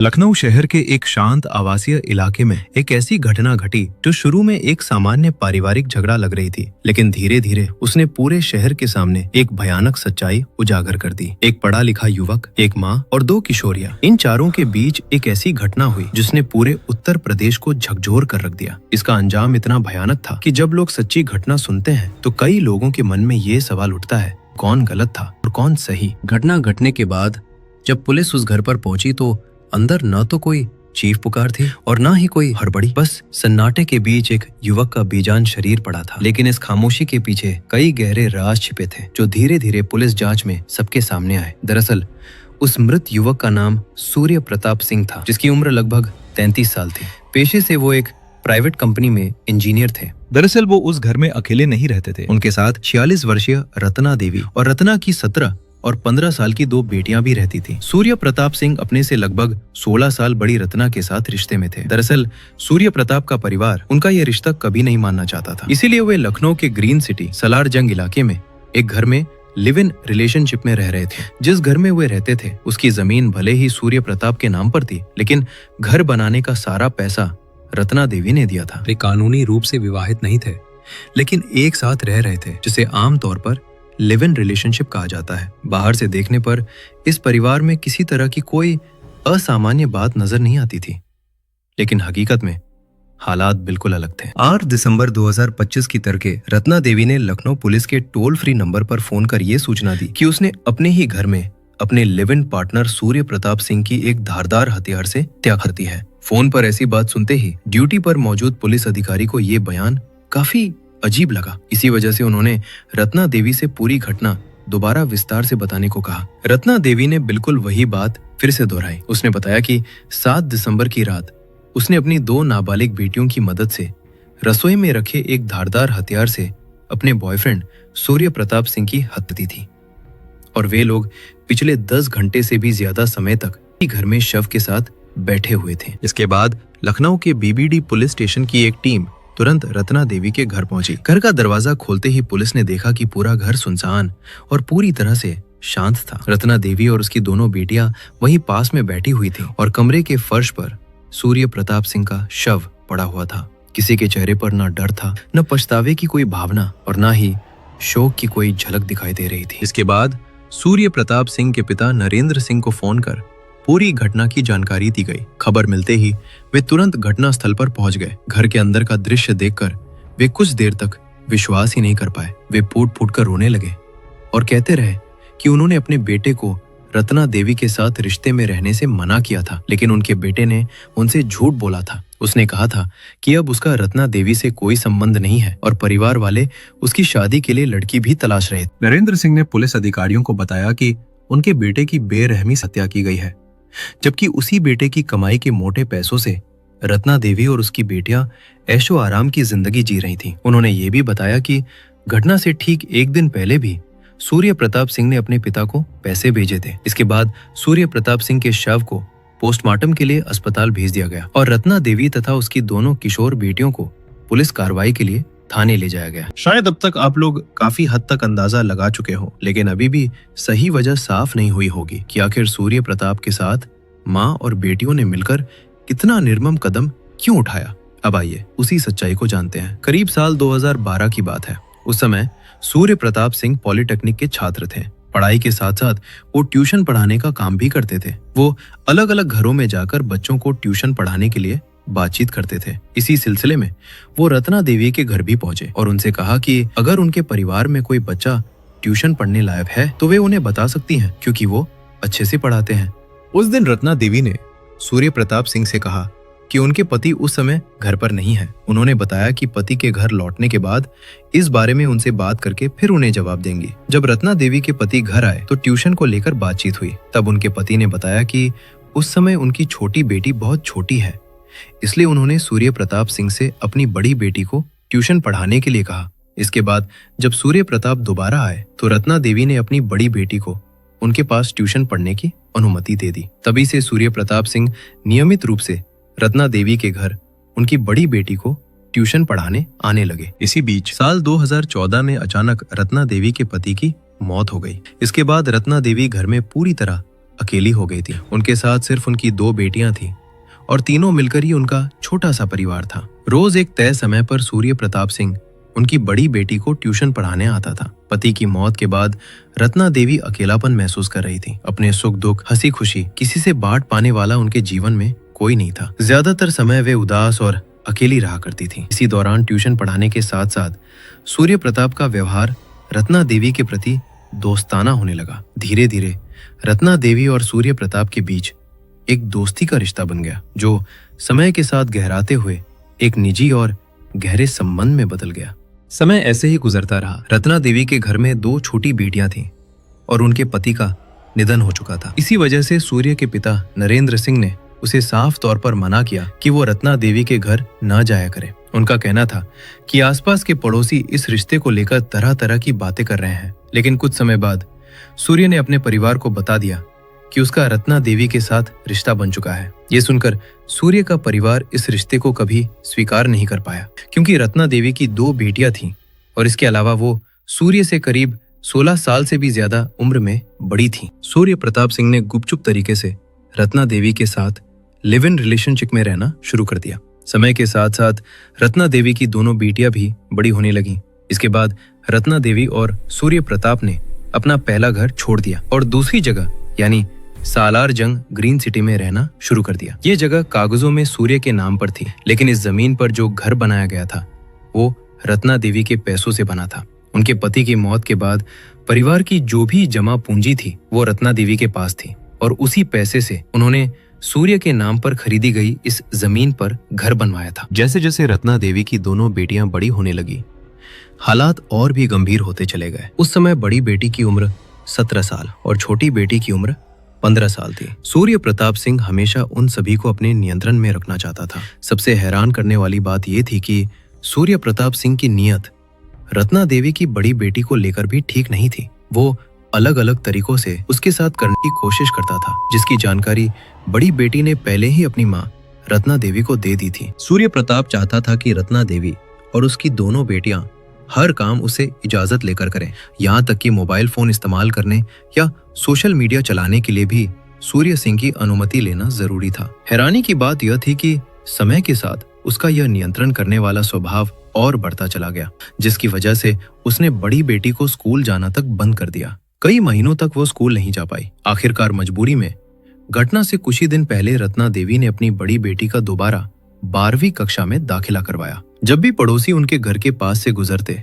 लखनऊ शहर के एक शांत आवासीय इलाके में एक ऐसी घटना घटी जो शुरू में एक सामान्य पारिवारिक झगड़ा लग रही थी, लेकिन धीरे धीरे उसने पूरे शहर के सामने एक भयानक सच्चाई उजागर कर दी। एक पढ़ा लिखा युवक, एक माँ और दो किशोरियां, इन चारों के बीच एक ऐसी घटना हुई जिसने पूरे उत्तर प्रदेश को झकझोर कर रख दिया। इसका अंजाम इतना भयानक था कि जब लोग सच्ची घटना सुनते हैं तो कई लोगों के मन में ये सवाल उठता है, कौन गलत था और कौन सही। घटना घटने के बाद जब पुलिस उस घर पर पहुंची तो अंदर न तो कोई चीख पुकार थी और न ही कोई हड़बड़ी। बस सन्नाटे के बीच एक युवक का बेजान शरीर पड़ा था। लेकिन इस खामोशी के पीछे कई गहरे राज छिपे थे जो धीरे धीरे पुलिस जांच में सबके सामने आए। दरअसल उस मृत युवक का नाम सूर्य प्रताप सिंह था, जिसकी उम्र लगभग 33 साल थी। पेशे से वो एक प्राइवेट कंपनी में इंजीनियर थे। दरअसल वो उस घर में अकेले नहीं रहते थे। उनके साथ 46 वर्षीय रत्ना देवी और रत्ना की 17 और 15 साल की दो बेटियां भी रहती थी। सूर्य प्रताप सिंह अपने से लगभग 16 साल बड़ी रत्ना के साथ रिश्ते में थे। दरअसल सूर्य प्रताप का परिवार उनका यह रिश्ता कभी नहीं मानना चाहता था, इसीलिए वे लखनऊ के ग्रीन सिटी सलार जंग इलाके में एक घर में लिव इन रिलेशनशिप में रह रहे थे। जिस घर में वे रहते थे उसकी जमीन भले ही सूर्य प्रताप के नाम पर थी, लेकिन घर बनाने का सारा पैसा रत्ना देवी ने दिया था। वे कानूनी रूप से विवाहित नहीं थे, लेकिन एक साथ रह रहे थे, जिसे आमतौर पर लिव इन रिलेशनशिप कहा जाता है। बाहर से देखने पर इस परिवार में किसी तरह की कोई असामान्य बात नजर नहीं आती थी, लेकिन हकीकत में हालात बिल्कुल अलग थे। 8 दिसंबर 2025 की तड़के रत्ना देवी ने लखनऊ पुलिस के टोल फ्री नंबर पर फोन कर ये सूचना दी कि उसने अपने ही घर में अपने live in partner Surya Pratap Singh की एक धारदार हथियार से हत्या कर दी है। फोन पर ऐसी बात सुनते ही ड्यूटी पर मौजूद पुलिस अधिकारी को ये बयान काफी अजीब लगा। इसी वजह से उन्होंने रत्ना देवी से पूरी घटना दोबारा विस्तार से बताने को कहा। रत्ना देवी ने बिल्कुल वही बात फिर से दोहराई। उसने बताया कि 7 दिसंबर की रात उसने अपनी 2 नाबालिग बेटियों की मदद से रसोई में रखे एक धारदार हथियार से अपने बॉयफ्रेंड सूर्य प्रताप सिंह की हत्या की थी और वे लोग पिछले 10 घंटे से भी ज्यादा समय तक घर में शव के साथ बैठे हुए थे। इसके बाद लखनऊ के बीबीडी पुलिस स्टेशन की एक टीम तुरंत रत्ना देवी के घर पहुंची। घर का दरवाजा खोलते ही पुलिस ने देखा कि पूरा घर सुनसान और पूरी तरह से शांत था। रत्ना देवी और उसकी दोनों बेटियां वहीं पास में बैठी हुई थी और कमरे के फर्श पर सूर्य प्रताप सिंह का शव पड़ा हुआ था। किसी के चेहरे पर न डर था, न पछतावे की कोई भावना और न ही शोक की कोई झलक दिखाई दे रही थी। इसके बाद सूर्य प्रताप सिंह के पिता नरेंद्र सिंह को फोन कर पूरी घटना की जानकारी दी गई। खबर मिलते ही वे तुरंत घटना स्थल पर पहुंच गए। घर के अंदर का दृश्य देखकर वे कुछ देर तक विश्वास ही नहीं कर पाए। वे फूट फूट कर रोने लगे और कहते रहे कि उन्होंने अपने बेटे को रत्ना देवी के साथ रिश्ते में रहने से मना किया था, लेकिन उनके बेटे ने उनसे झूठ बोला था। उसने कहा था कि अब उसका रत्ना देवी से कोई संबंध नहीं है और परिवार वाले उसकी शादी के लिए लड़की भी तलाश रहे। नरेंद्र सिंह ने पुलिस अधिकारियों को बताया कि उनके बेटे की बेरहमी से हत्या की गई है, जबकि उसी बेटे की कमाई के मोटे पैसों से रत्ना देवी और उसकी बेटियां ऐशो आराम की जिंदगी जी रही थीं। उन्होंने ये भी बताया कि घटना से ठीक एक दिन पहले भी सूर्य प्रताप सिंह ने अपने पिता को पैसे भेजे थे। इसके बाद सूर्य प्रताप सिंह के शव को पोस्टमार्टम के लिए अस्पताल भेज दिया गया और रत्ना देवी तथा उसकी दोनों किशोर बेटियों को पुलिस कार्रवाई के लिए थाने ले जाया गया। शायद अब तक आप लोग काफी हद तक अंदाजा लगा चुके हो, लेकिन अभी भी सही वजह साफ नहीं हुई होगी कि आखिर सूर्य प्रताप के साथ माँ और बेटियों ने मिलकर कितना निर्मम कदम क्यों उठाया। अब आइए उसी सच्चाई को जानते हैं। करीब साल 2012 की बात है। उस समय सूर्य प्रताप सिंह पॉलिटेक्निक के छात्र थे। पढ़ाई के साथ साथ वो ट्यूशन पढ़ाने का काम भी करते थे। वो अलग अलग घरों में जाकर बच्चों को ट्यूशन पढ़ाने के लिए बातचीत करते थे। इसी सिलसिले में वो रत्ना देवी के घर भी पहुंचे और उनसे कहा कि अगर उनके परिवार में कोई बच्चा ट्यूशन पढ़ने लायक है तो वे उन्हें बता सकती हैं, क्योंकि वो अच्छे से पढ़ाते हैं। उस दिन रत्ना देवी ने सूर्य प्रताप सिंह से कहा कि उनके पति उस समय घर पर नहीं है। उन्होंने बताया कि पति के घर लौटने के बाद इस बारे में उनसे बात करके फिर उन्हें जवाब देंगी। जब रत्ना देवी के पति घर आए तो ट्यूशन को लेकर बातचीत हुई। तब उनके पति ने बताया कि उस समय उनकी छोटी बेटी बहुत छोटी है, इसलिए उन्होंने सूर्य प्रताप सिंह से अपनी बड़ी बेटी को ट्यूशन पढ़ाने के लिए कहा। इसके बाद जब सूर्य प्रताप दोबारा आए तो रत्ना देवी ने अपनी बड़ी बेटी को उनके पास ट्यूशन पढ़ने की अनुमति दे दी। तभी से सूर्य प्रताप सिंह नियमित रूप से रत्ना देवी के घर उनकी बड़ी बेटी को ट्यूशन पढ़ाने आने लगे। इसी बीच साल 2014 में अचानक रत्ना देवी के पति की मौत हो गई। इसके बाद रत्ना देवी घर में पूरी तरह अकेली हो गई थी। उनके साथ सिर्फ उनकी 2 बेटियां थीं और तीनों मिलकर ही उनका छोटा सा परिवार था। रोज एक तय समय पर सूर्य प्रताप सिंह उनकी बड़ी बेटी को ट्यूशन पढ़ाने आता था। पति की मौत के बाद रत्ना देवी अकेलापन महसूस कर रही थी। अपने सुख दुख, हंसी खुशी किसी से बांट पाने वाला उनके जीवन में कोई नहीं था। ज्यादातर समय वे उदास और अकेली रहा करती थी। इसी दौरान ट्यूशन पढ़ाने के साथ साथ सूर्य प्रताप का व्यवहार रत्ना देवी के प्रति दोस्ताना होने लगा। धीरे धीरे रत्ना देवी और सूर्य प्रताप के बीच एक दोस्ती का रिश्ता बन गया, जो समय के साथ गहराते हुए एक निजी और गहरे संबंध में बदल गया। समय ऐसे ही गुजरता रहा। रत्ना देवी के घर में 2 छोटी बेटियां थीं और उनके पति का निधन हो चुका था। इसी वजह से सूर्य के पिता नरेंद्र सिंह ने उसे साफ तौर पर मना किया कि वो रत्ना देवी के घर न जाया करे। उनका कहना था कि आसपास के पड़ोसी इस रिश्ते को लेकर तरह तरह की बातें कर रहे हैं। लेकिन कुछ समय बाद सूर्य ने अपने परिवार को बता दिया कि उसका रत्ना देवी के साथ रिश्ता बन चुका है। ये सुनकर सूर्य का परिवार इस रिश्ते को कभी स्वीकार नहीं कर पाया, क्योंकि रत्ना देवी की 2 बेटियां थीं और इसके अलावा वो सूर्य से करीब 16 साल से भी ज्यादा उम्र में बड़ी थीं। सूर्य प्रताप सिंह ने गुपचुप तरीके से रत्ना देवी के साथ लिव इन रिलेशनशिप में रहना शुरू कर दिया। समय के साथ साथ रत्ना देवी की दोनों बेटियां भी बड़ी होने लगीं। इसके बाद रत्ना देवी और सूर्य प्रताप ने अपना पहला घर छोड़ दिया और दूसरी जगह यानी सालार जंग ग्रीन सिटी में रहना शुरू कर दिया। ये जगह कागजों में सूर्य के नाम पर थी, लेकिन इस जमीन पर जो घर बनाया गया था वो रत्ना देवी के पैसों से बना था। उनके पति की मौत के बाद परिवार की जो भी जमा पूंजी थी वो रत्ना देवी के पास थी और उसी पैसे से उन्होंने सूर्य के नाम पर खरीदी गई इस जमीन पर घर बनवाया था। जैसे जैसे रत्ना देवी की दोनों बेटियां बड़ी होने लगी, हालात और भी गंभीर होते चले गए। उस समय बड़ी बेटी की उम्र 17 साल और छोटी बेटी की उम्र 15 साल थी। सूर्य प्रताप सिंह हमेशा उन सभी को अपने नियंत्रण में रखना चाहता था। सबसे हैरान करने वाली बात यह थी कि सूर्य प्रताप सिंह की नीयत रत्ना देवी की बड़ी बेटी को लेकर भी ठीक नहीं थी। वो अलग अलग तरीकों से उसके साथ करने की कोशिश करता था, जिसकी जानकारी बड़ी बेटी ने पहले ही अपनी मां रत्ना देवी को दे दी थी। सूर्य प्रताप चाहता था कि रत्ना देवी और उसकी दोनों बेटियां हर काम उसे इजाजत लेकर करें, यहाँ तक कि मोबाइल फोन इस्तेमाल करने या सोशल मीडिया चलाने के लिए भी सूर्य सिंह की अनुमति लेना जरूरी था। हैरानी की बात यह थी कि समय के साथ उसका यह नियंत्रण करने वाला स्वभाव और बढ़ता चला गया, जिसकी वजह से उसने बड़ी बेटी को स्कूल जाना तक बंद कर दिया। कई महीनों तक वो स्कूल नहीं जा पाई। आखिरकार मजबूरी में घटना से कुछ ही दिन पहले रत्ना देवी ने अपनी बड़ी बेटी का दोबारा 12वीं कक्षा में दाखिला करवाया। जब भी पड़ोसी उनके घर के पास से गुजरते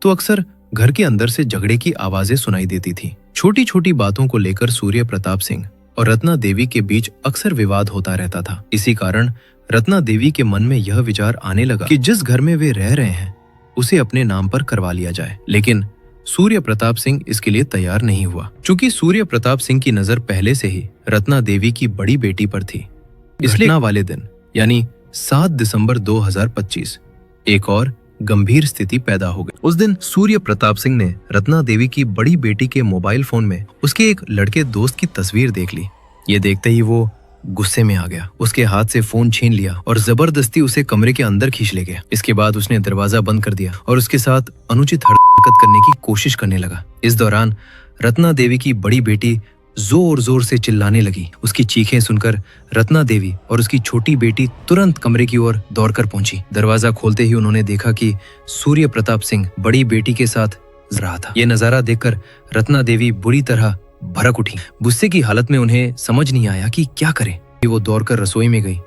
तो अक्सर घर के अंदर से झगड़े की आवाजें सुनाई देती थी। छोटी छोटी बातों को लेकर सूर्य प्रताप सिंह और रत्ना देवी के बीच अक्सर विवाद होता रहता था। इसी कारण रत्ना देवी के मन में यह विचार आने लगा कि जिस घर में वे रह रहे हैं उसे अपने नाम पर करवा लिया जाए। लेकिन सूर्य प्रताप सिंह इसके लिए तैयार नहीं हुआ, क्योंकि सूर्य प्रताप सिंह की नजर पहले से ही रत्ना देवी की बड़ी बेटी पर थी। इसलिए वाले दिन यानी 7 दिसंबर 2025 एक और गंभीर स्थिति पैदा हो गई। उस दिन सूर्य प्रताप सिंह ने रत्ना देवी की बड़ी बेटी के मोबाइल फोन में उसके एक लड़के दोस्त की तस्वीर देख ली। ये देखते ही वो गुस्से में आ गया, उसके हाथ से फोन छीन लिया और जबरदस्ती उसे कमरे के अंदर खींच ले गया। इसके बाद उसने दरवाजा बंद कर दिया और उसके साथ अनुचित हरकत करने की कोशिश करने लगा। इस दौरान रत्ना देवी की बड़ी बेटी जोर जोर से चिल्लाने लगी। उसकी चीखें सुनकर रत्ना देवी और उसकी छोटी बेटी तुरंत कमरे की ओर दौड़कर पहुंची। दरवाजा खोलते ही उन्होंने देखा कि सूर्य प्रताप सिंह बड़ी बेटी के साथ रहा था। यह नजारा देखकर रत्ना देवी बुरी तरह भड़क उठी। गुस्से की हालत में उन्हें समझ नहीं आया कि क्या करें। वो दौड़कर रसोई में गई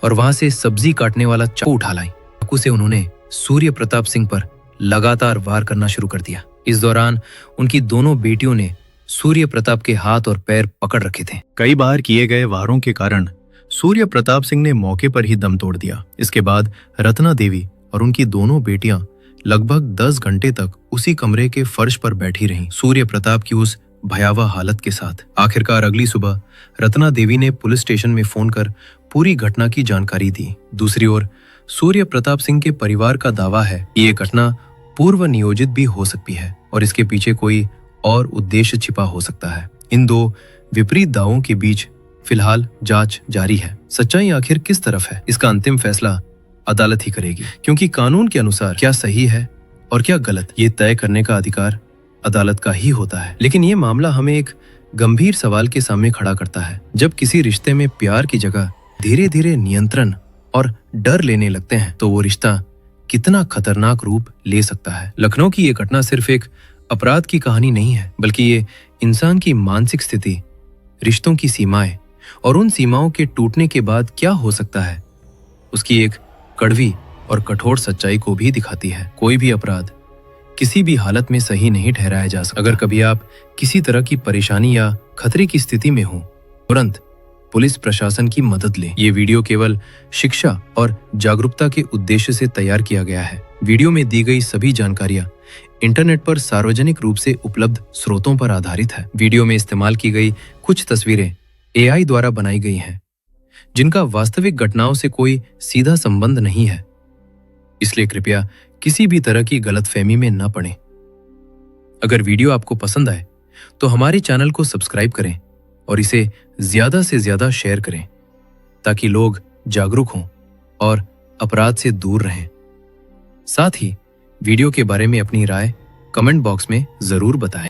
और वहां से सब्जी काटने वाला चाकू उठा लाई। चाकू से उन्होंने सूर्य प्रताप सिंह पर लगातार वार करना शुरू कर दिया। इस दौरान उनकी दोनों बेटियों ने सूर्य प्रताप के हाथ और पैर पकड़ रखे थे। कई बार किए गए वारों के कारण सूर्य प्रताप सिंह ने मौके पर ही दम तोड़ दिया। इसके बाद रत्ना देवी और उनकी दोनों बेटियां लगभग 10 घंटे तक उसी कमरे के फर्श पर बैठी रहीं, सूर्य प्रताप की उस भयावह हालत के साथ। आखिरकार अगली सुबह रत्ना देवी ने पुलिस स्टेशन में फोन कर पूरी घटना की जानकारी दी। दूसरी ओर सूर्य प्रताप सिंह के परिवार का दावा है कि ये घटना पूर्व नियोजित भी हो सकती है और इसके पीछे कोई और उद्देश्य छिपा हो सकता है। इन दो विपरीत दावों के बीच फिलहाल जांच जारी है। सच्चाई आखिर किस तरफ है, इसका अंतिम फैसला अदालत ही करेगी, क्योंकि कानून के अनुसार क्या सही है और क्या गलत ये तय करने का अधिकार अदालत का ही होता है। लेकिन ये मामला हमें एक गंभीर सवाल के सामने खड़ा करता है। जब किसी रिश्ते में प्यार की जगह धीरे धीरे नियंत्रण और डर लेने लगते हैं तो वो रिश्ता कितना खतरनाक रूप ले सकता है। लखनऊ की ये घटना सिर्फ एक अपराध की कहानी नहीं है, बल्कि ये इंसान की मानसिक स्थिति, रिश्तों की सीमाएं और उन सीमाओं के टूटने के बाद क्या हो सकता है, उसकी एक कड़वी और कठोर सच्चाई को भी दिखाती है। कोई भी अपराध किसी भी हालत में सही नहीं ठहराया जा सकता। अगर कभी आप किसी तरह की परेशानी या खतरे की स्थिति में हो, तुरंत पुलिस प्रशासन की मदद लें। ये वीडियो केवल शिक्षा और जागरूकता के उद्देश्य से तैयार किया गया है। वीडियो में दी गई सभी जानकारियां इंटरनेट पर सार्वजनिक रूप से उपलब्ध स्रोतों पर आधारित है। वीडियो में इस्तेमाल की गई कुछ तस्वीरें AI द्वारा बनाई गई हैं, जिनका वास्तविक घटनाओं से कोई सीधा संबंध नहीं है, इसलिए कृपया किसी भी तरह की गलतफहमी में न पड़ें। अगर वीडियो आपको पसंद आए तो हमारे चैनल को सब्सक्राइब करें और इसे ज्यादा से ज्यादा शेयर करें, ताकि लोग जागरूक हों और अपराध से दूर रहें। साथ ही वीडियो के बारे में अपनी राय कमेंट बॉक्स में जरूर बताएं।